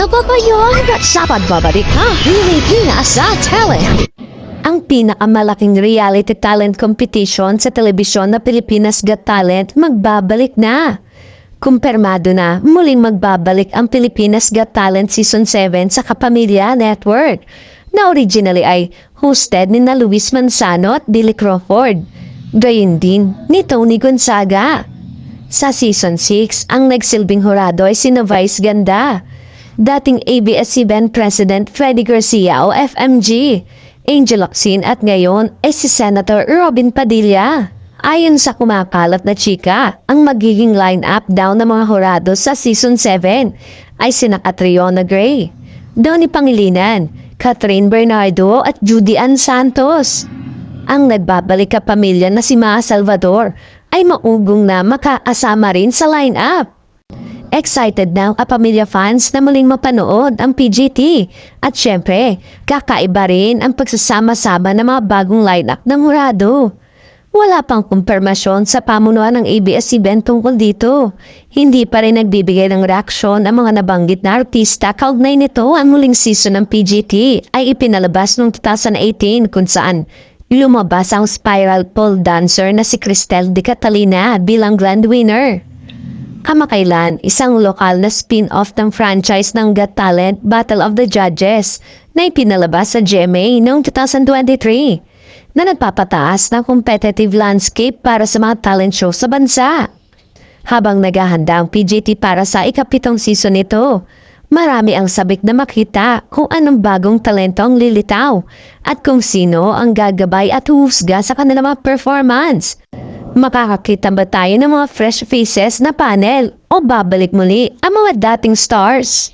ba ba yun? Sa pagbabalik ha, Pilipinas Got Talent. Ang pinakamalaking reality talent competition sa telebisyon na Pilipinas Got Talent magbabalik na. Kumpirmado na muling magbabalik ang Pilipinas Got Talent Season 7 sa Kapamilya Network na originally ay hosted ni na Luis Manzano at Billy Crawford. Gayon din ni Tony Gonzaga. Sa Season 6, ang nagsilbing hurado ay sina Vice Ganda, dating ABS-CBN President Freddy Garcia o FMG, Angel Locsin at ngayon ay si Senator Robin Padilla. Ayon sa kumakalat na chika, ang magiging line-up daw ng mga hurado sa Season 7 ay sina Catriona Gray, Donnie Pangilinan, Catherine Bernardo at Judy Ann Santos. Ang nagbabalik kapamilya na si Maa Salvador ay maugong na makaasama rin sa line-up. Excited na ang kapamilya fans na muling mapanood ang PGT. At syempre, kakaiba rin ang pagsasama-sama ng mga bagong line-up ng hurado. Wala pang kumpirmasyon sa pamunuan ng ABS-CBN tungkol dito. Hindi pa rin nagbibigay ng reaksyon ang mga nabanggit na artista kaugnay nito. Ang muling season ng PGT ay ipinalabas noong 2018 kung saan lumabas ang spiral pole dancer na si Cristel de Catalina bilang grand winner. Kamakailan, isang lokal na spin-off ng franchise ng Got Talent Battle of the Judges na ipinalabas sa GMA noong 2023 na nagpapataas ng competitive landscape para sa mga talent show sa bansa. Habang naghahanda ang PGT para sa ikapitong season nito, marami ang sabik na makita kung anong bagong talento ang lilitaw at kung sino ang gagabay at huhusga sa kanilang mga performance. Makakakita ba tayo ng mga fresh faces na panel o babalik muli ang mga dating stars?